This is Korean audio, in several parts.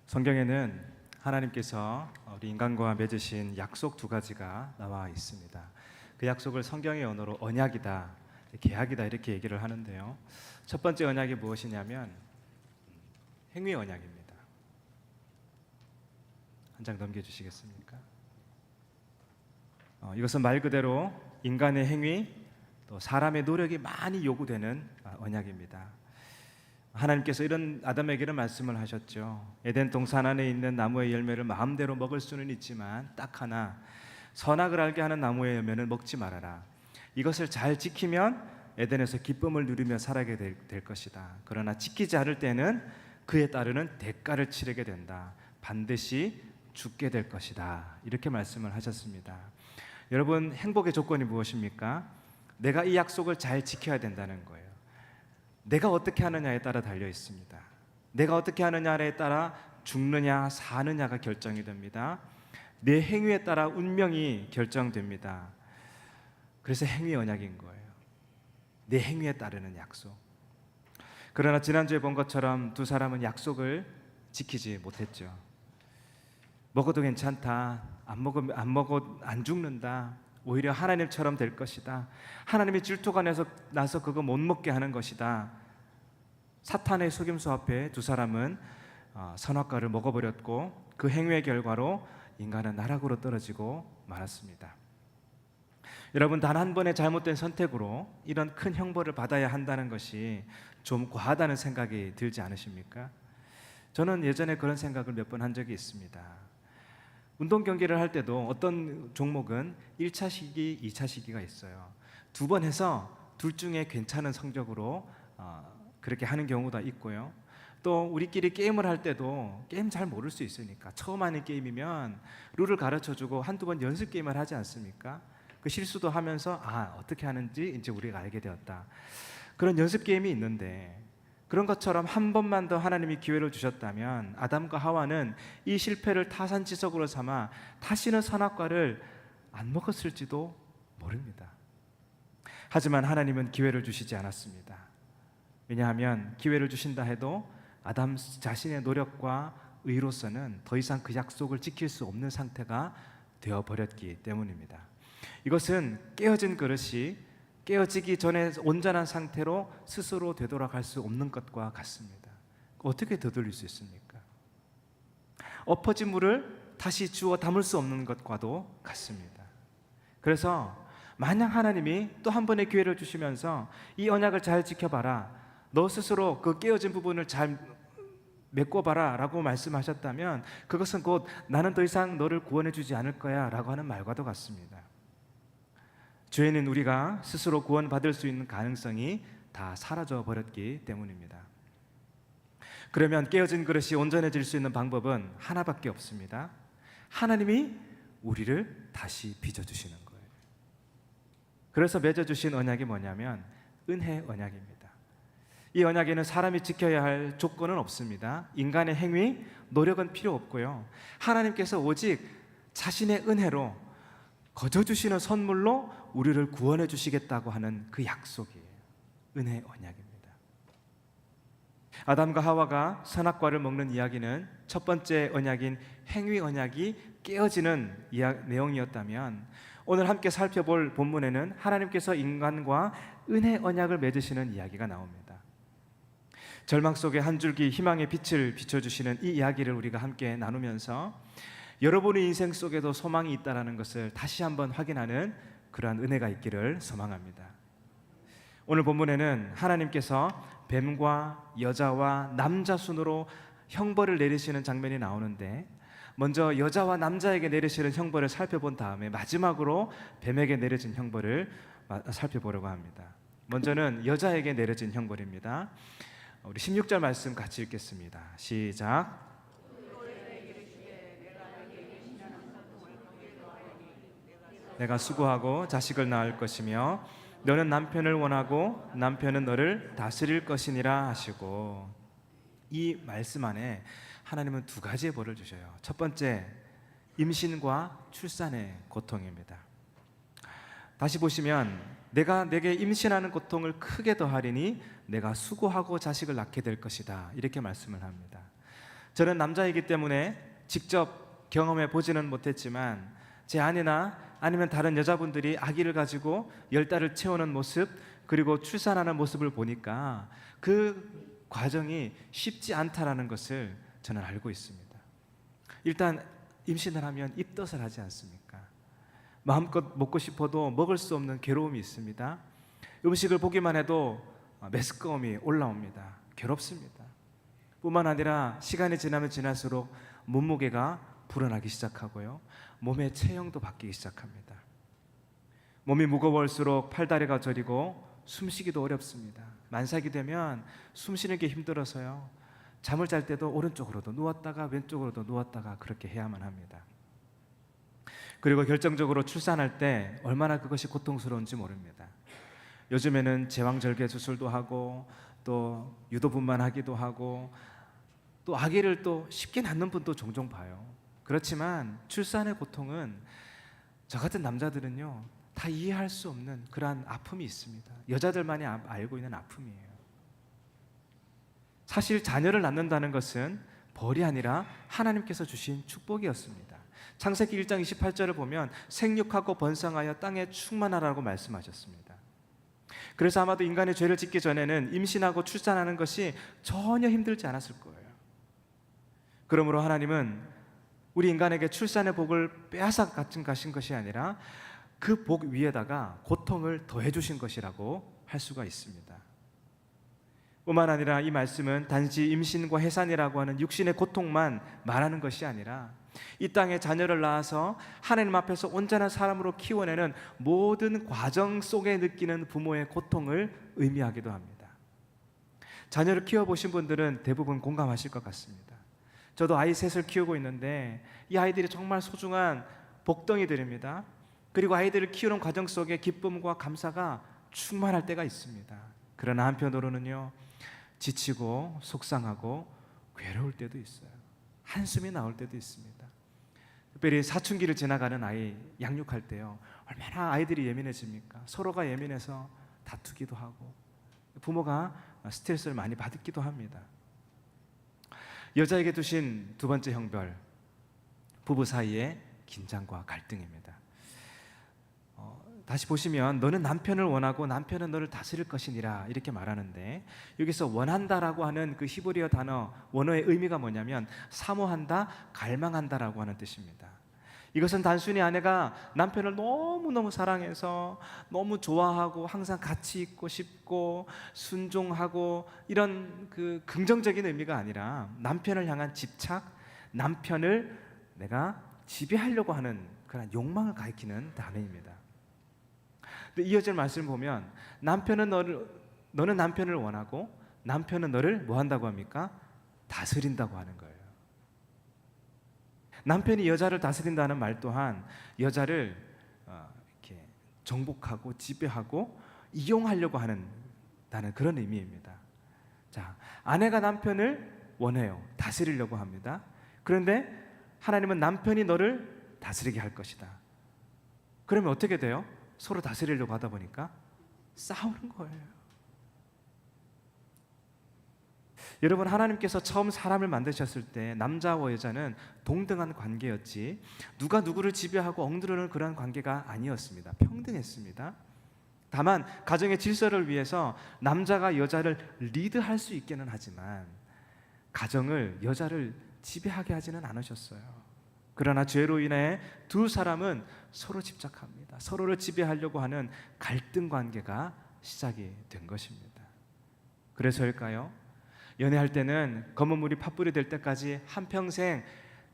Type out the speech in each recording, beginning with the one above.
성경에는 하나님께서 우리 인간과 맺으신 약속 두 가지가 나와 있습니다. 그 약속을 성경의 언어로 언약이다, 계약이다 이렇게 얘기를 하는데요. 첫 번째 언약이 무엇이냐면 행위 언약입니다. 한 장 넘겨주시겠습니까? 이것은 말 그대로 인간의 행위, 또 사람의 노력이 많이 요구되는 언약입니다. 하나님께서 이런 아담에게는 말씀을 하셨죠. 에덴 동산 안에 있는 나무의 열매를 마음대로 먹을 수는 있지만 딱 하나, 선악을 알게 하는 나무의 열매는 먹지 말아라. 이것을 잘 지키면 에덴에서 기쁨을 누리며 살아게 될 것이다. 그러나 지키지 않을 때는 그에 따르는 대가를 치르게 된다. 반드시 죽게 될 것이다. 이렇게 말씀을 하셨습니다. 여러분, 행복의 조건이 무엇입니까? 내가 이 약속을 잘 지켜야 된다는 거예요. 내가 어떻게 하느냐에 따라 달려 있습니다. 내가 어떻게 하느냐에 따라 죽느냐 사느냐가 결정이 됩니다. 내 행위에 따라 운명이 결정됩니다. 그래서 행위 언약인 거예요. 내 행위에 따르는 약속. 그러나 지난주에 본 것처럼 두 사람은 약속을 지키지 못했죠. 먹어도 괜찮다, 안 먹어도 안 죽는다, 오히려 하나님처럼 될 것이다, 하나님이 질투가 나서 그거 못 먹게 하는 것이다. 사탄의 속임수 앞에 두 사람은 선악과를 먹어버렸고 그 행위의 결과로 인간은 나락으로 떨어지고 말았습니다. 여러분, 단 한 번의 잘못된 선택으로 이런 큰 형벌을 받아야 한다는 것이 좀 과하다는 생각이 들지 않으십니까? 저는 예전에 그런 생각을 몇 번 한 적이 있습니다. 운동 경기를 할 때도 어떤 종목은 1차 시기, 2차 시기가 있어요. 두 번 해서 둘 중에 괜찮은 성적으로 그렇게 하는 경우도 있고요. 또 우리끼리 게임을 할 때도 게임 잘 모를 수 있으니까 처음 하는 게임이면 룰을 가르쳐주고 한두 번 연습 게임을 하지 않습니까? 그 실수도 하면서 어떻게 하는지 이제 우리가 알게 되었다. 그런 연습 게임이 있는데, 그런 것처럼 한 번만 더 하나님이 기회를 주셨다면 아담과 하와는 이 실패를 타산지석으로 삼아 다시는 선악과를 안 먹었을지도 모릅니다. 하지만 하나님은 기회를 주시지 않았습니다. 왜냐하면 기회를 주신다 해도 아담 자신의 노력과 의로서는 더 이상 그 약속을 지킬 수 없는 상태가 되어버렸기 때문입니다. 이것은 깨어진 그릇이 깨어지기 전에 온전한 상태로 스스로 되돌아갈 수 없는 것과 같습니다. 어떻게 되돌릴 수 있습니까? 엎어진 물을 다시 주워 담을 수 없는 것과도 같습니다. 그래서 만약 하나님이 또 한 번의 기회를 주시면서 이 언약을 잘 지켜봐라, 너 스스로 그 깨어진 부분을 잘 메꿔봐라 라고 말씀하셨다면 그것은 곧 나는 더 이상 너를 구원해 주지 않을 거야 라고 하는 말과도 같습니다. 죄는 우리가 스스로 구원받을 수 있는 가능성이 다 사라져 버렸기 때문입니다. 그러면 깨어진 그릇이 온전해질 수 있는 방법은 하나밖에 없습니다. 하나님이 우리를 다시 빚어주시는 거예요. 그래서 맺어주신 언약이 뭐냐면 은혜 언약입니다. 이 언약에는 사람이 지켜야 할 조건은 없습니다. 인간의 행위, 노력은 필요 없고요. 하나님께서 오직 자신의 은혜로 거저 주시는 선물로 우리를 구원해 주시겠다고 하는 그 약속이에요. 은혜 언약입니다. 아담과 하와가 선악과를 먹는 이야기는 첫 번째 언약인 행위 언약이 깨어지는 내용이었다면, 오늘 함께 살펴볼 본문에는 하나님께서 인간과 은혜 언약을 맺으시는 이야기가 나옵니다. 절망 속에 한 줄기 희망의 빛을 비춰주시는 이 이야기를 우리가 함께 나누면서 여러분의 인생 속에도 소망이 있다는 것을 다시 한번 확인하는 그러한 은혜가 있기를 소망합니다. 오늘 본문에는 하나님께서 뱀과 여자와 남자 순으로 형벌을 내리시는 장면이 나오는데, 먼저 여자와 남자에게 내리시는 형벌을 살펴본 다음에 마지막으로 뱀에게 내려진 형벌을 살펴보려고 합니다. 먼저는 여자에게 내려진 형벌입니다. 우리 16절 말씀 같이 읽겠습니다. 시작. 내가 수고하고 자식을 낳을 것이며 너는 남편을 원하고 남편은 너를 다스릴 것이니라 하시고, 이 말씀 안에 하나님은 두 가지의 벌을 주셔요. 첫 번째, 임신과 출산의 고통입니다. 다시 보시면 내가 내게 임신하는 고통을 크게 더하리니 내가 수고하고 자식을 낳게 될 것이다, 이렇게 말씀을 합니다. 저는 남자이기 때문에 직접 경험해 보지는 못했지만 제 아내나 아니면 다른 여자분들이 아기를 가지고 10달을 채우는 모습, 그리고 출산하는 모습을 보니까 그 과정이 쉽지 않다라는 것을 저는 알고 있습니다. 일단 임신을 하면 입덧을 하지 않습니까? 마음껏 먹고 싶어도 먹을 수 없는 괴로움이 있습니다. 음식을 보기만 해도 메스꺼움이 올라옵니다. 괴롭습니다. 뿐만 아니라 시간이 지나면 지날수록 몸무게가 불어나기 시작하고요, 몸의 체형도 바뀌기 시작합니다. 몸이 무거울수록 팔다리가 저리고 숨쉬기도 어렵습니다. 만삭이 되면 숨쉬는 게 힘들어서요, 잠을 잘 때도 오른쪽으로도 누웠다가 왼쪽으로도 누웠다가 그렇게 해야만 합니다. 그리고 결정적으로 출산할 때 얼마나 그것이 고통스러운지 모릅니다. 요즘에는 제왕절개 수술도 하고 또 유도분만하기도 하고 또 아기를 또 쉽게 낳는 분도 종종 봐요. 그렇지만 출산의 고통은 저 같은 남자들은요 다 이해할 수 없는 그러한 아픔이 있습니다. 여자들만이 알고 있는 아픔이에요. 사실 자녀를 낳는다는 것은 벌이 아니라 하나님께서 주신 축복이었습니다. 창세기 1장 28절을 보면 생육하고 번성하여 땅에 충만하라고 말씀하셨습니다. 그래서 아마도 인간의 죄를 짓기 전에는 임신하고 출산하는 것이 전혀 힘들지 않았을 거예요. 그러므로 하나님은 우리 인간에게 출산의 복을 빼앗아 가신 것이 아니라 그 복 위에다가 고통을 더해 주신 것이라고 할 수가 있습니다. 뿐만 아니라 이 말씀은 단지 임신과 해산이라고 하는 육신의 고통만 말하는 것이 아니라 이 땅에 자녀를 낳아서 하나님 앞에서 온전한 사람으로 키워내는 모든 과정 속에 느끼는 부모의 고통을 의미하기도 합니다. 자녀를 키워보신 분들은 대부분 공감하실 것 같습니다. 저도 아이 셋을 키우고 있는데 이 아이들이 정말 소중한 복덩이들입니다. 그리고 아이들을 키우는 과정 속에 기쁨과 감사가 충만할 때가 있습니다. 그러나 한편으로는요, 지치고 속상하고 괴로울 때도 있어요. 한숨이 나올 때도 있습니다. 특별히 사춘기를 지나가는 아이 양육할 때요, 얼마나 아이들이 예민해집니까? 서로가 예민해서 다투기도 하고 부모가 스트레스를 많이 받기도 합니다. 여자에게 두신 두 번째 형벌, 부부 사이의 긴장과 갈등입니다. 다시 보시면 너는 남편을 원하고 남편은 너를 다스릴 것이니라 이렇게 말하는데, 여기서 원한다라고 하는 그 히브리어 단어 원어의 의미가 뭐냐면 사모한다, 갈망한다라고 하는 뜻입니다. 이것은 단순히 아내가 남편을 너무너무 사랑해서 너무 좋아하고 항상 같이 있고 싶고 순종하고 이런 그 긍정적인 의미가 아니라 남편을 향한 집착, 남편을 내가 지배하려고 하는 그런 욕망을 가리키는 단어입니다. 이어질 말씀을 보면 너는 남편을 원하고 남편은 너를 뭐 한다고 합니까? 다스린다고 하는 거예요. 남편이 여자를 다스린다는 말 또한 여자를 이렇게 정복하고 지배하고 이용하려고 하는 그런 의미입니다. 자, 아내가 남편을 원해요. 다스리려고 합니다. 그런데 하나님은 남편이 너를 다스리게 할 것이다. 그러면 어떻게 돼요? 서로 다스리려고 하다 보니까 싸우는 거예요. 여러분, 하나님께서 처음 사람을 만드셨을 때 남자와 여자는 동등한 관계였지 누가 누구를 지배하고 억누르는 그런 관계가 아니었습니다. 평등했습니다. 다만 가정의 질서를 위해서 남자가 여자를 리드할 수 있기는 하지만 가정을 여자를 지배하게 하지는 않으셨어요. 그러나 죄로 인해 두 사람은 서로 집착합니다. 서로를 지배하려고 하는 갈등 관계가 시작이 된 것입니다. 그래서일까요? 연애할 때는 검은 물이 팥불이 될 때까지 한평생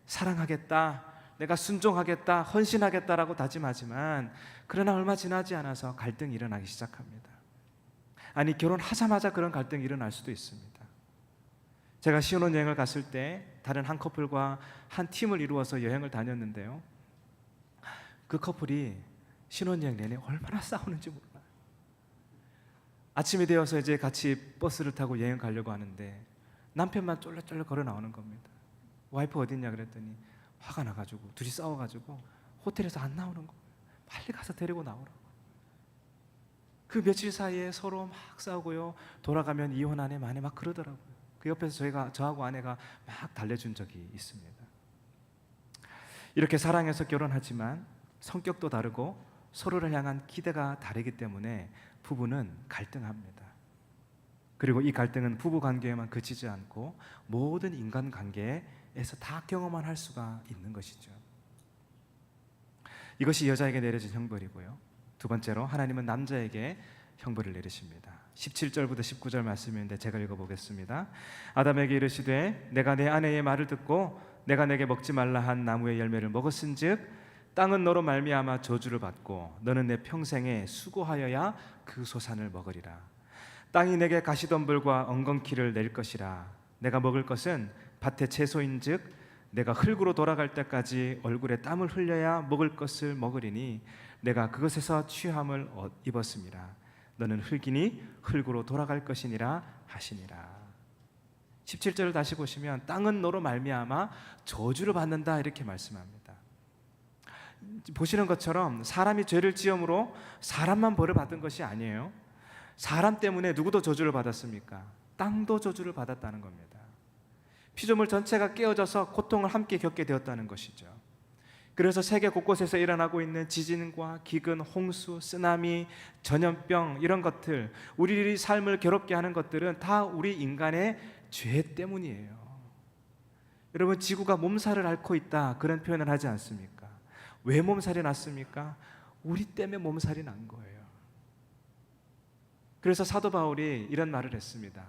사랑하겠다, 내가 순종하겠다, 헌신하겠다라고 다짐하지만 그러나 얼마 지나지 않아서 갈등이 일어나기 시작합니다. 아니, 결혼하자마자 그런 갈등이 일어날 수도 있습니다. 제가 신혼여행을 갔을 때 다른 한 커플과 한 팀을 이루어서 여행을 다녔는데요, 그 커플이 신혼여행 내내 얼마나 싸우는지 몰라요. 아침이 되어서 이제 같이 버스를 타고 여행 가려고 하는데 남편만 쫄래쫄래 걸어 나오는 겁니다. 와이프 어디 있냐 그랬더니 화가 나가지고 둘이 싸워가지고 호텔에서 안 나오는 거예요. 빨리 가서 데리고 나오라고. 그 며칠 사이에 서로 막 싸우고요, 돌아가면 이혼 아내 만에 막 그러더라고요. 그 옆에서 저하고 아내가 막 달래준 적이 있습니다. 이렇게 사랑해서 결혼하지만 성격도 다르고 서로를 향한 기대가 다르기 때문에 부부는 갈등합니다. 그리고 이 갈등은 부부 관계에만 그치지 않고 모든 인간 관계에서 다 경험만 할 수가 있는 것이죠. 이것이 여자에게 내려진 형벌이고요. 두 번째로 하나님은 남자에게 형벌을 내리십니다. 17절부터 19절 말씀인데 제가 읽어보겠습니다. 아담에게 이르시되 내가 내 아내의 말을 듣고 내가 내게 먹지 말라 한 나무의 열매를 먹었은즉 땅은 너로 말미암아 저주를 받고 너는 내 평생에 수고하여야 그 소산을 먹으리라. 땅이 내게 가시덤불과 엉겅퀴를 낼 것이라. 내가 먹을 것은 밭의 채소인즉 내가 흙으로 돌아갈 때까지 얼굴에 땀을 흘려야 먹을 것을 먹으리니 내가 그것에서 취함을 입었음이라. 너는 흙이니 흙으로 돌아갈 것이니라 하시니라. 17절을 다시 보시면 땅은 너로 말미암아 저주를 받는다 이렇게 말씀합니다. 보시는 것처럼 사람이 죄를 지음으로 사람만 벌을 받은 것이 아니에요. 사람 때문에 누구도 저주를 받았습니까? 땅도 저주를 받았다는 겁니다. 피조물 전체가 깨어져서 고통을 함께 겪게 되었다는 것이죠. 그래서 세계 곳곳에서 일어나고 있는 지진과 기근, 홍수, 쓰나미, 전염병 이런 것들, 우리 삶을 괴롭게 하는 것들은 다 우리 인간의 죄 때문이에요. 여러분, 지구가 몸살을 앓고 있다 그런 표현을 하지 않습니까? 왜 몸살이 났습니까? 우리 때문에 몸살이 난 거예요. 그래서 사도 바울이 이런 말을 했습니다.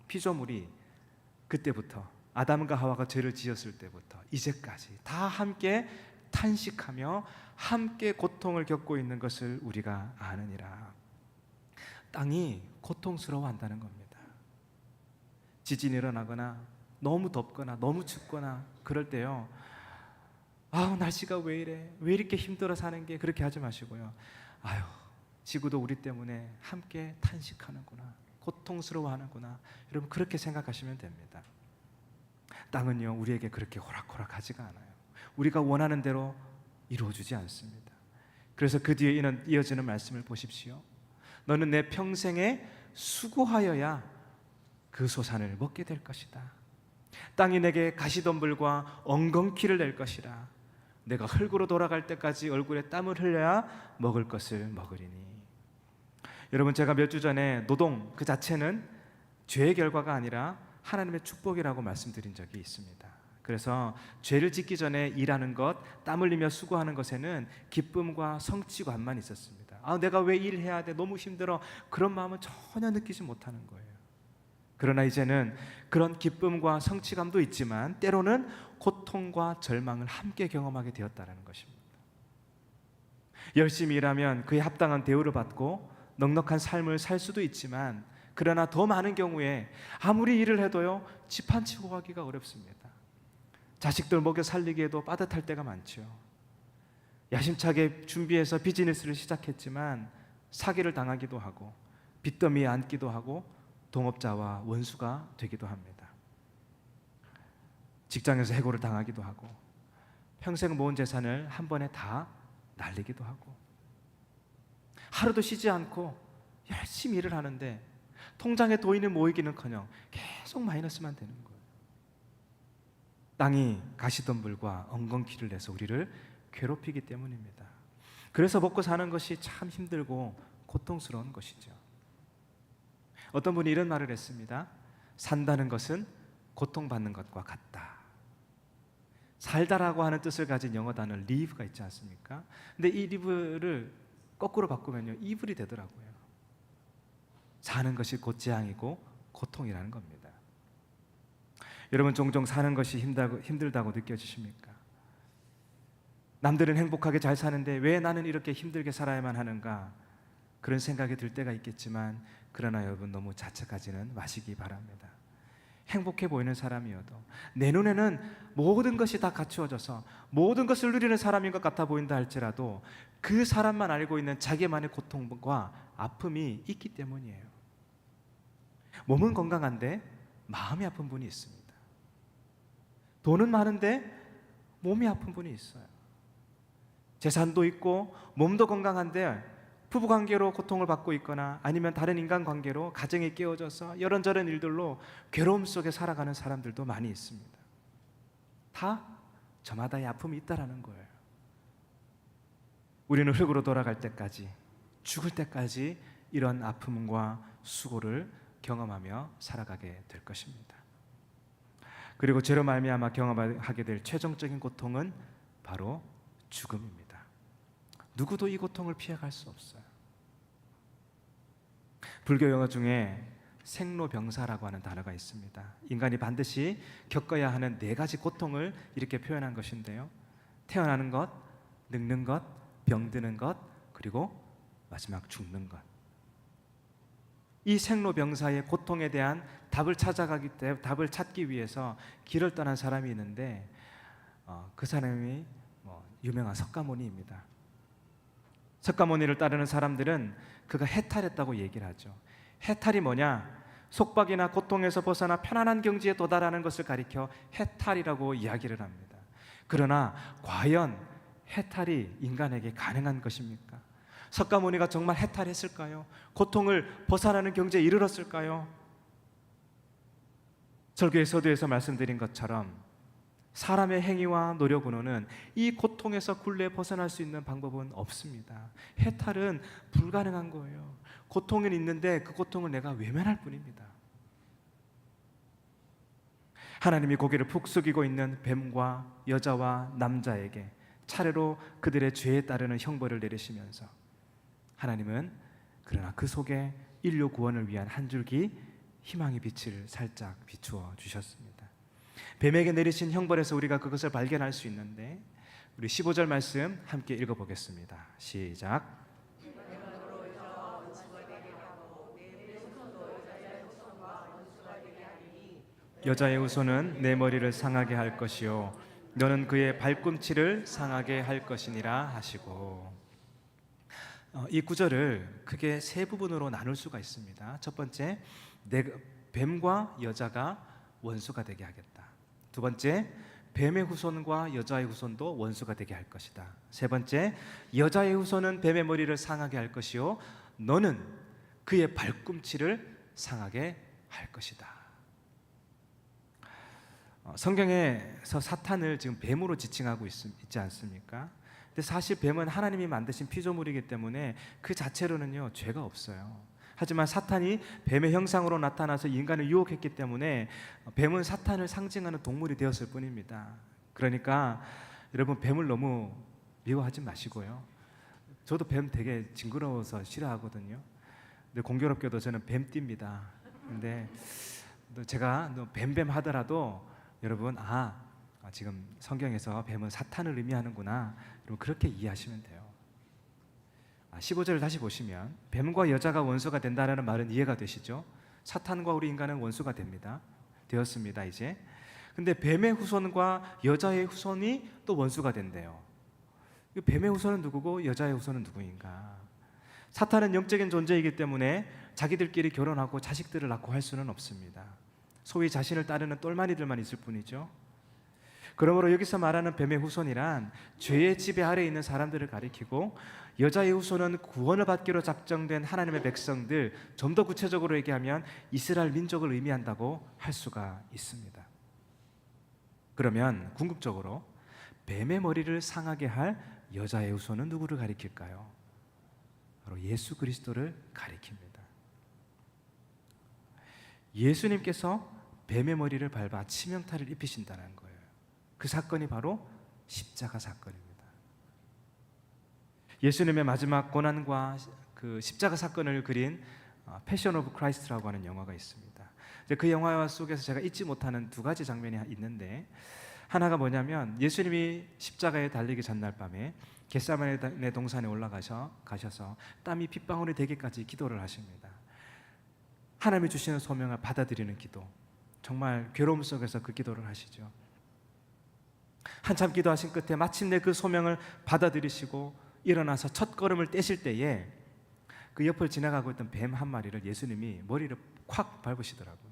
피조물이 그때부터 아담과 하와가 죄를 지었을 때부터 이제까지 다 함께 탄식하며 함께 고통을 겪고 있는 것을 우리가 아느니라. 땅이 고통스러워한다는 겁니다. 지진이 일어나거나 너무 덥거나 너무 춥거나 그럴 때요, 아우 날씨가 왜 이래, 왜 이렇게 힘들어 사는 게, 그렇게 하지 마시고요, 아유 지구도 우리 때문에 함께 탄식하는구나, 고통스러워하는구나, 여러분 그렇게 생각하시면 됩니다. 땅은요 우리에게 그렇게 호락호락하지가 않아요. 우리가 원하는 대로 이루어주지 않습니다. 그래서 그 뒤에 이어지는 말씀을 보십시오. 너는 내 평생에 수고하여야 그 소산을 먹게 될 것이다. 땅이 내게 가시덤불과 엉겅퀴를 낼 것이라. 내가 흙으로 돌아갈 때까지 얼굴에 땀을 흘려야 먹을 것을 먹으리니. 여러분, 제가 몇 주 전에 노동 그 자체는 죄의 결과가 아니라 하나님의 축복이라고 말씀드린 적이 있습니다. 그래서 죄를 짓기 전에 일하는 것, 땀 흘리며 수고하는 것에는 기쁨과 성취감만 있었습니다. 아, 내가 왜 일해야 돼? 너무 힘들어. 그런 마음은 전혀 느끼지 못하는 거예요. 그러나 이제는 그런 기쁨과 성취감도 있지만 때로는 고통과 절망을 함께 경험하게 되었다는 것입니다. 열심히 일하면 그에 합당한 대우를 받고 넉넉한 삶을 살 수도 있지만, 그러나 더 많은 경우에 아무리 일을 해도요 집 한 치고 가기가 어렵습니다. 자식들 먹여 살리기에도 빠듯할 때가 많죠. 야심차게 준비해서 비즈니스를 시작했지만 사기를 당하기도 하고 빚더미에 앉기도 하고 동업자와 원수가 되기도 합니다. 직장에서 해고를 당하기도 하고 평생 모은 재산을 한 번에 다 날리기도 하고, 하루도 쉬지 않고 열심히 일을 하는데 통장에 돈이 모이기는커녕 계속 마이너스만 되는 거예요. 땅이 가시덤불과 엉겅퀴를 내서 우리를 괴롭히기 때문입니다. 그래서 먹고 사는 것이 참 힘들고 고통스러운 것이죠. 어떤 분이 이런 말을 했습니다. 산다는 것은 고통받는 것과 같다. 살다라고 하는 뜻을 가진 영어 단어 live가 있지 않습니까? 근데 이 live를 거꾸로 바꾸면요 evil이 되더라고요. 사는 것이 곧 재앙이고 고통이라는 겁니다. 여러분, 종종 사는 것이 힘들다고 느껴지십니까? 남들은 행복하게 잘 사는데 왜 나는 이렇게 힘들게 살아야만 하는가, 그런 생각이 들 때가 있겠지만, 그러나 여러분 너무 자책하지는 마시기 바랍니다. 행복해 보이는 사람이어도 내 눈에는 모든 것이 다 갖추어져서 모든 것을 누리는 사람인 것 같아 보인다 할지라도 그 사람만 알고 있는 자기만의 고통과 아픔이 있기 때문이에요. 몸은 건강한데 마음이 아픈 분이 있습니다. 돈은 많은데 몸이 아픈 분이 있어요. 재산도 있고 몸도 건강한데 부부 관계로 고통을 받고 있거나 아니면 다른 인간 관계로 가정이 깨어져서 이런저런 일들로 괴로움 속에 살아가는 사람들도 많이 있습니다. 다 저마다의 아픔이 있다라는 거예요. 우리는 흙으로 돌아갈 때까지, 죽을 때까지 이런 아픔과 수고를 경험하며 살아가게 될 것입니다. 그리고 죄로 말미암아 경험하게 될 최종적인 고통은 바로 죽음입니다. 누구도 이 고통을 피해갈 수 없어요. 불교 용어 중에 생로병사라고 하는 단어가 있습니다. 인간이 반드시 겪어야 하는 4가지 고통을 이렇게 표현한 것인데요. 태어나는 것, 늙는 것, 병드는 것, 그리고 마지막 죽는 것. 이 생로병사의 고통에 대한 답을 찾기 위해서 길을 떠난 사람이 있는데 그 사람이 유명한 석가모니입니다. 석가모니를 따르는 사람들은 그가 해탈했다고 얘기를 하죠. 해탈이 뭐냐? 속박이나 고통에서 벗어나 편안한 경지에 도달하는 것을 가리켜 해탈이라고 이야기를 합니다. 그러나 과연 해탈이 인간에게 가능한 것입니까? 석가모니가 정말 해탈했을까요? 고통을 벗어나는 경지에 이르렀을까요? 설교의 서두에서 말씀드린 것처럼 사람의 행위와 노력으로는 이 고통에서 굴레 벗어날 수 있는 방법은 없습니다. 해탈은 불가능한 거예요. 고통은 있는데 그 고통을 내가 외면할 뿐입니다. 하나님이 고개를 푹 숙이고 있는 뱀과 여자와 남자에게 차례로 그들의 죄에 따르는 형벌을 내리시면서 하나님은 그러나 그 속에 인류 구원을 위한 한 줄기 희망의 빛을 살짝 비추어 주셨습니다. 뱀에게 내리신 형벌에서 우리가 그것을 발견할 수 있는데 우리 15절 말씀 함께 읽어보겠습니다. 시작. 여자의 후손은 내 머리를 상하게 할 것이요 너는 그의 발꿈치를 상하게 할 것이니라 하시고, 이 구절을 크게 3부분으로 나눌 수가 있습니다. 첫 번째, 뱀과 여자가 원수가 되게 하겠다. 두 번째, 뱀의 후손과 여자의 후손도 원수가 되게 할 것이다. 세 번째, 여자의 후손은 뱀의 머리를 상하게 할 것이요 너는 그의 발꿈치를 상하게 할 것이다. 성경에서 사탄을 지금 뱀으로 지칭하고 있지 않습니까? 근데 사실 뱀은 하나님이 만드신 피조물이기 때문에 그 자체로는요 죄가 없어요. 하지만 사탄이 뱀의 형상으로 나타나서 인간을 유혹했기 때문에 뱀은 사탄을 상징하는 동물이 되었을 뿐입니다. 그러니까 여러분 뱀을 너무 미워하지 마시고요. 저도 뱀 되게 징그러워서 싫어하거든요. 근데 공교롭게도 저는 뱀띠입니다. 근데 제가 뱀뱀 하더라도 여러분 지금 성경에서 뱀은 사탄을 의미하는구나, 여러분 그렇게 이해하시면 돼요. 15절을 다시 보시면 뱀과 여자가 원수가 된다는 말은 이해가 되시죠? 사탄과 우리 인간은 원수가 되었습니다 이제. 근데 뱀의 후손과 여자의 후손이 또 원수가 된대요. 뱀의 후손은 누구고 여자의 후손은 누구인가? 사탄은 영적인 존재이기 때문에 자기들끼리 결혼하고 자식들을 낳고 할 수는 없습니다. 소위 자신을 따르는 똘마니들만 있을 뿐이죠. 그러므로 여기서 말하는 뱀의 후손이란 죄의 지배 아래에 있는 사람들을 가리키고, 여자의 후손은 구원을 받기로 작정된 하나님의 백성들, 좀 더 구체적으로 얘기하면 이스라엘 민족을 의미한다고 할 수가 있습니다. 그러면 궁극적으로 뱀의 머리를 상하게 할 여자의 후손은 누구를 가리킬까요? 바로 예수 그리스도를 가리킵니다. 예수님께서 뱀의 머리를 밟아 치명타를 입히신다는 거예요. 그 사건이 바로 십자가 사건입니다. 예수님의 마지막 고난과 그 십자가 사건을 그린 패션 오브 크라이스트라고 하는 영화가 있습니다. 그 영화 속에서 제가 잊지 못하는 2가지 장면이 있는데, 하나가 뭐냐면 예수님이 십자가에 달리기 전날 밤에 겟세마네 동산에 가셔서 땀이 핏방울이 되기까지 기도를 하십니다. 하나님이 주시는 소명을 받아들이는 기도, 정말 괴로움 속에서 그 기도를 하시죠. 한참 기도하신 끝에 마침내 그 소명을 받아들이시고 일어나서 첫 걸음을 떼실 때에 그 옆을 지나가고 있던 뱀 한 마리를 예수님이 머리를 콱 밟으시더라고요.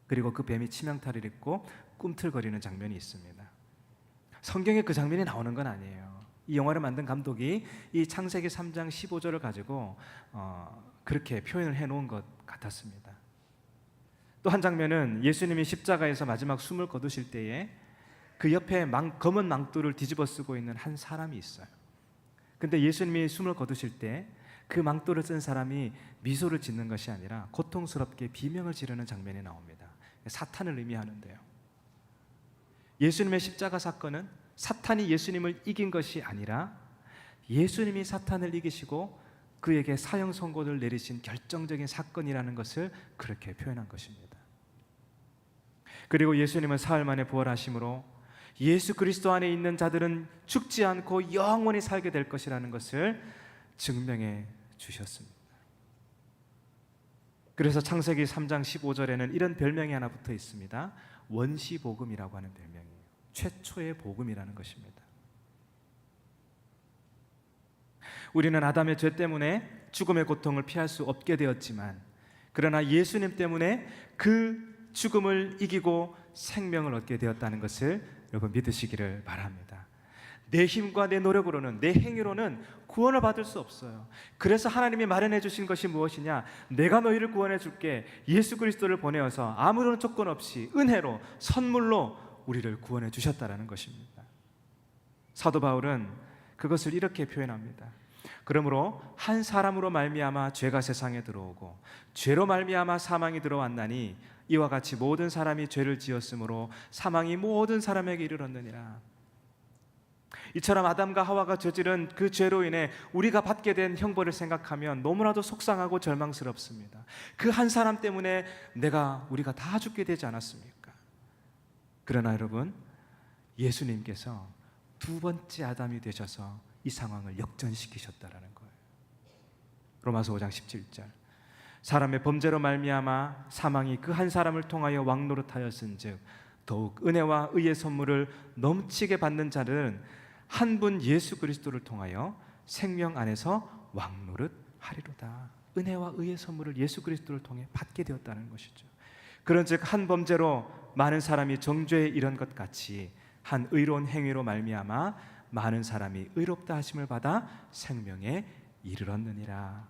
그리고 그 뱀이 치명타를 입고 꿈틀거리는 장면이 있습니다. 성경에 그 장면이 나오는 건 아니에요. 이 영화를 만든 감독이 이 창세기 3장 15절을 가지고 그렇게 표현을 해놓은 것 같았습니다. 또 한 장면은 예수님이 십자가에서 마지막 숨을 거두실 때에 그 옆에 검은 망토를 뒤집어 쓰고 있는 한 사람이 있어요. 근데 예수님이 숨을 거두실 때 그 망토를 쓴 사람이 미소를 짓는 것이 아니라 고통스럽게 비명을 지르는 장면이 나옵니다. 사탄을 의미하는데요. 예수님의 십자가 사건은 사탄이 예수님을 이긴 것이 아니라 예수님이 사탄을 이기시고 그에게 사형 선고를 내리신 결정적인 사건이라는 것을 그렇게 표현한 것입니다. 그리고 예수님은 사흘 만에 부활하심으로 예수 그리스도 안에 있는 자들은 죽지 않고 영원히 살게 될 것이라는 것을 증명해 주셨습니다. 그래서 창세기 3장 15절에는 이런 별명이 하나 붙어 있습니다. 원시복음이라고 하는 별명이에요. 최초의 복음이라는 것입니다. 우리는 아담의 죄 때문에 죽음의 고통을 피할 수 없게 되었지만, 그러나 예수님 때문에 그 죽음을 이기고 생명을 얻게 되었다는 것을 여러분 믿으시기를 바랍니다. 내 힘과 내 노력으로는, 내 행위로는 구원을 받을 수 없어요. 그래서 하나님이 마련해 주신 것이 무엇이냐? 내가 너희를 구원해 줄게. 예수 그리스도를 보내어서 아무런 조건 없이 은혜로, 선물로 우리를 구원해 주셨다라는 것입니다. 사도 바울은 그것을 이렇게 표현합니다. 그러므로 한 사람으로 말미암아 죄가 세상에 들어오고 죄로 말미암아 사망이 들어왔나니 이와 같이 모든 사람이 죄를 지었으므로 사망이 모든 사람에게 이르렀느니라. 이처럼 아담과 하와가 저지른 그 죄로 인해 우리가 받게 된 형벌을 생각하면 너무나도 속상하고 절망스럽습니다. 그 한 사람 때문에 우리가 다 죽게 되지 않았습니까? 그러나 여러분, 예수님께서 두 번째 아담이 되셔서 이 상황을 역전시키셨다라는 거예요. 로마서 5장 17절. 사람의 범죄로 말미암아 사망이 그 한 사람을 통하여 왕노릇하였은즉 더욱 은혜와 의의 선물을 넘치게 받는 자들은 한 분 예수 그리스도를 통하여 생명 안에서 왕노릇하리로다. 은혜와 의의 선물을 예수 그리스도를 통해 받게 되었다는 것이죠. 그런즉 한 범죄로 많은 사람이 정죄에 이른 것 같이 한 의로운 행위로 말미암아 많은 사람이 의롭다 하심을 받아 생명에 이르렀느니라.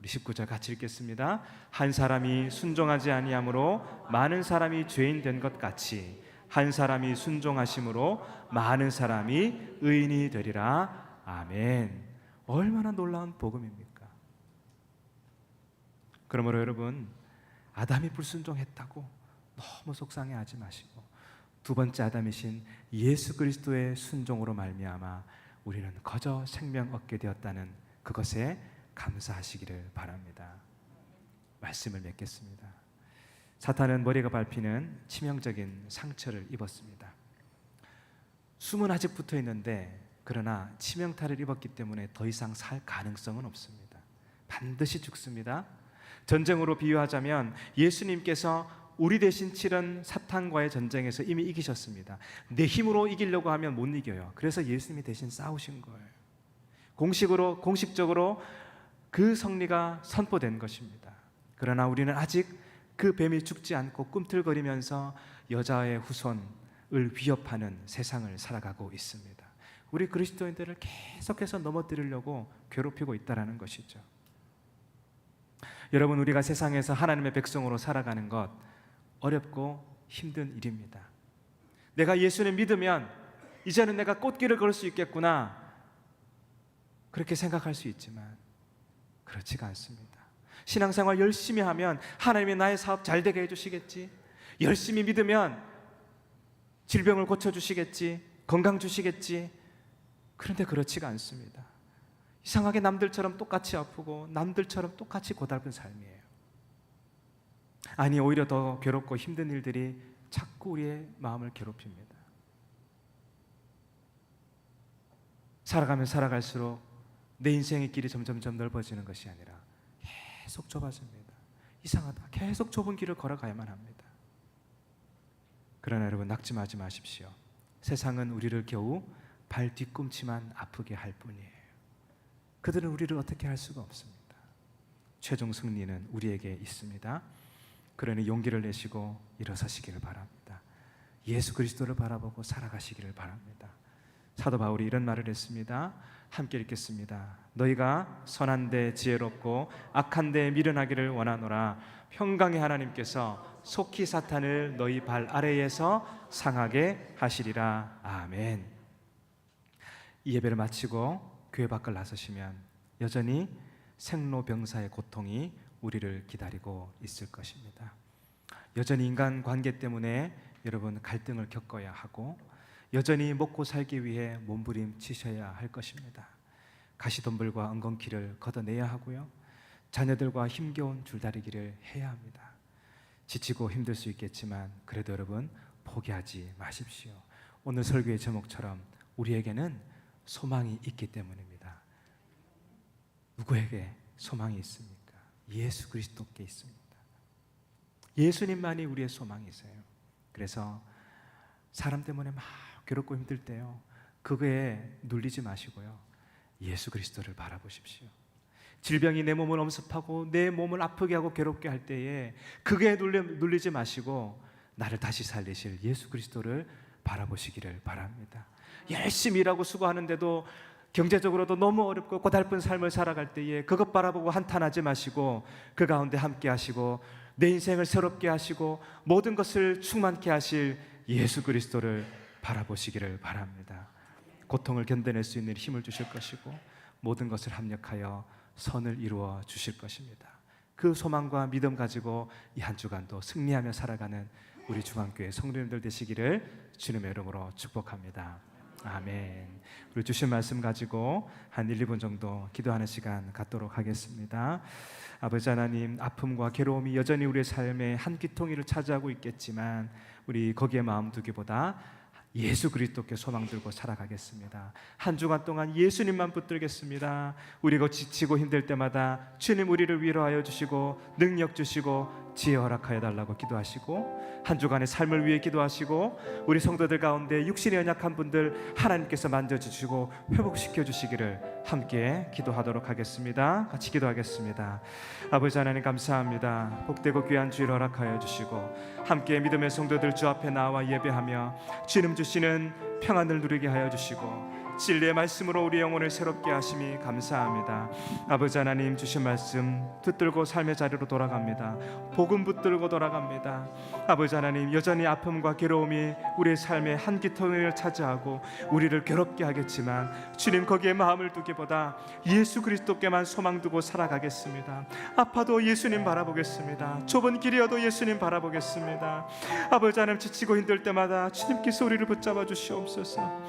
우리 19절 같이 읽겠습니다. 한 사람이 순종하지 아니함으로 많은 사람이 죄인 된 것 같이 한 사람이 순종하심으로 많은 사람이 의인이 되리라. 아멘. 얼마나 놀라운 복음입니까? 그러므로 여러분, 아담이 불순종했다고 너무 속상해하지 마시고 두 번째 아담이신 예수 그리스도의 순종으로 말미암아 우리는 거저 생명 얻게 되었다는 그것에 감사하시기를 바랍니다. 말씀을 맺겠습니다. 사탄은 머리가 밟히는 치명적인 상처를 입었습니다. 숨은 아직 붙어 있는데 그러나 치명타를 입었기 때문에 더 이상 살 가능성은 없습니다. 반드시 죽습니다. 전쟁으로 비유하자면 예수님께서 우리 대신 치른 사탄과의 전쟁에서 이미 이기셨습니다. 내 힘으로 이기려고 하면 못 이겨요. 그래서 예수님이 대신 싸우신 거예요. 공식적으로 그 승리가 선포된 것입니다. 그러나 우리는 아직 그 뱀이 죽지 않고 꿈틀거리면서 여자의 후손을 위협하는 세상을 살아가고 있습니다. 우리 그리스도인들을 계속해서 넘어뜨리려고 괴롭히고 있다는 것이죠. 여러분, 우리가 세상에서 하나님의 백성으로 살아가는 것 어렵고 힘든 일입니다. 내가 예수를 믿으면 이제는 내가 꽃길을 걸을 수 있겠구나, 그렇게 생각할 수 있지만 그렇지가 않습니다. 신앙생활 열심히 하면 하나님이 나의 사업 잘 되게 해주시겠지, 열심히 믿으면 질병을 고쳐주시겠지, 건강 주시겠지. 그런데 그렇지가 않습니다. 이상하게 남들처럼 똑같이 아프고 남들처럼 똑같이 고달픈 삶이에요. 아니, 오히려 더 괴롭고 힘든 일들이 자꾸 우리의 마음을 괴롭힙니다. 살아가면 살아갈수록 내 인생의 길이 점점점 넓어지는 것이 아니라 계속 좁아집니다. 이상하다. 계속 좁은 길을 걸어가야만 합니다. 그러나 여러분, 낙심하지 마십시오. 세상은 우리를 겨우 발 뒤꿈치만 아프게 할 뿐이에요. 그들은 우리를 어떻게 할 수가 없습니다. 최종 승리는 우리에게 있습니다. 그러니 용기를 내시고 일어서시기를 바랍니다. 예수 그리스도를 바라보고 살아가시기를 바랍니다. 사도 바울이 이런 말을 했습니다. 함께 읽겠습니다. 너희가 선한데 지혜롭고 악한데 미련하기를 원하노라. 평강의 하나님께서 속히 사탄을 너희 발 아래에서 상하게 하시리라. 아멘. 이 예배를 마치고 교회 밖을 나서시면 여전히 생로병사의 고통이 우리를 기다리고 있을 것입니다. 여전히 인간 관계 때문에 여러분 갈등을 겪어야 하고, 여전히 먹고 살기 위해 몸부림치셔야 할 것입니다. 가시덤불과 엉겅퀴를 걷어내야 하고요, 자녀들과 힘겨운 줄다리기를 해야 합니다. 지치고 힘들 수 있겠지만 그래도 여러분 포기하지 마십시오. 오늘 설교의 제목처럼 우리에게는 소망이 있기 때문입니다. 누구에게 소망이 있습니까? 예수 그리스도께 있습니다. 예수님만이 우리의 소망이세요. 그래서 사람 때문에 막 괴롭고 힘들 때요, 그거에 눌리지 마시고요, 예수 그리스도를 바라보십시오. 질병이 내 몸을 엄습하고 내 몸을 아프게 하고 괴롭게 할 때에 그게 눌리지 마시고 나를 다시 살리실 예수 그리스도를 바라보시기를 바랍니다. 열심히 일하고 수고하는데도 경제적으로도 너무 어렵고 고달픈 삶을 살아갈 때에 그것 바라보고 한탄하지 마시고 그 가운데 함께 하시고 내 인생을 새롭게 하시고 모든 것을 충만케 하실 예수 그리스도를 바라보시기를 바랍니다. 고통을 견뎌낼 수 있는 힘을 주실 것이고 모든 것을 합력하여 선을 이루어 주실 것입니다. 그 소망과 믿음 가지고 이 한 주간도 승리하며 살아가는 우리 중앙교회 성도님들 되시기를 주님의 이름으로 축복합니다. 아멘. 우리 주신 말씀 가지고 한 1, 2분 정도 기도하는 시간 갖도록 하겠습니다. 아버지 하나님, 아픔과 괴로움이 여전히 우리의 삶의 한 끼통이를 차지하고 있겠지만 우리 거기에 마음 두기보다 예수 그리스도께 소망 들고 살아가겠습니다. 한 주간 동안 예수님만 붙들겠습니다. 우리가 지치고 힘들 때마다 주님 우리를 위로하여 주시고 능력 주시고 지혜 허락하여 달라고 기도하시고, 한 주간의 삶을 위해 기도하시고, 우리 성도들 가운데 육신이 연약한 분들 하나님께서 만져주시고 회복시켜 주시기를 함께 기도하도록 하겠습니다. 같이 기도하겠습니다. 아버지 하나님 감사합니다. 복되고 귀한 주일 허락하여 주시고 함께 믿음의 성도들 주 앞에 나와 예배하며 주님 주시는 평안을 누리게 하여 주시고 진리의 말씀으로 우리 영혼을 새롭게 하심이 감사합니다. 아버지 하나님 주신 말씀 붙들고 삶의 자리로 돌아갑니다. 복음 붙들고 돌아갑니다. 아버지 하나님, 여전히 아픔과 괴로움이 우리의 삶의 한 끼통을 차지하고 우리를 괴롭게 하겠지만 주님 거기에 마음을 두기보다 예수 그리스도께만 소망 두고 살아가겠습니다. 아파도 예수님 바라보겠습니다. 좁은 길이어도 예수님 바라보겠습니다. 아버지 하나님, 지치고 힘들 때마다 주님께서 우리를 붙잡아 주시옵소서.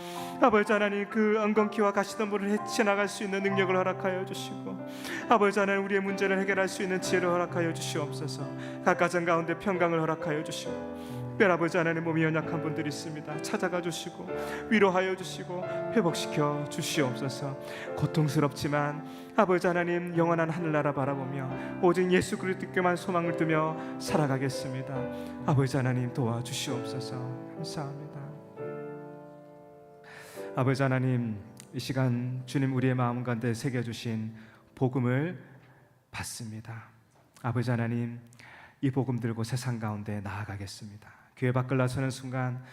아버지 하나님, 그 엉겅퀴와 가시덤불을 헤쳐나갈 수 있는 능력을 허락하여 주시고 아버지 하나님, 우리의 문제를 해결할 수 있는 지혜를 허락하여 주시옵소서. 각 가정 가운데 평강을 허락하여 주시고 아버지 하나님, 몸이 연약한 분들이 있습니다. 찾아가 주시고 위로하여 주시고 회복시켜 주시옵소서. 고통스럽지만 아버지 하나님, 영원한 하늘나라 바라보며 오직 예수 그리스도께만 소망을 두며 살아가겠습니다. 아버지 하나님 도와주시옵소서. 감사합니다. 아버지 하나님, 이 시간 주님 우리의 마음 가운데 새겨주신 복음을 받습니다. 아버지 하나님, 이 복음 들고 세상 가운데 나아가겠습니다. 교회 밖을 나서는 순간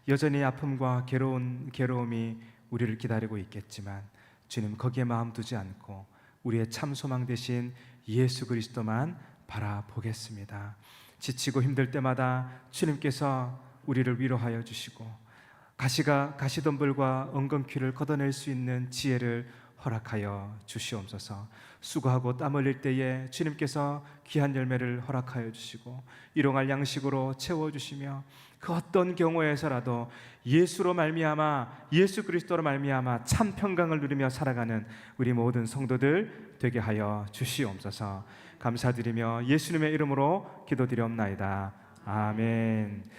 여전히 아픔과 괴로움이 우리를 기다리고 있겠지만 주님 거기에 마음 두지 않고 우리의 참 소망 되신 예수 그리스도만 바라보겠습니다. 지치고 힘들 때마다 주님께서 우리를 위로하여 주시고 가시덤불과 엉겅퀴를 걷어낼 수 있는 지혜를 허락하여 주시옵소서. 수고하고 땀 흘릴 때에 주님께서 귀한 열매를 허락하여 주시고 일용할 양식으로 채워주시며 그 어떤 경우에서라도 예수로 말미암아, 예수 그리스도로 말미암아 참 평강을 누리며 살아가는 우리 모든 성도들 되게 하여 주시옵소서. 감사드리며 예수님의 이름으로 기도드리옵나이다. 아멘.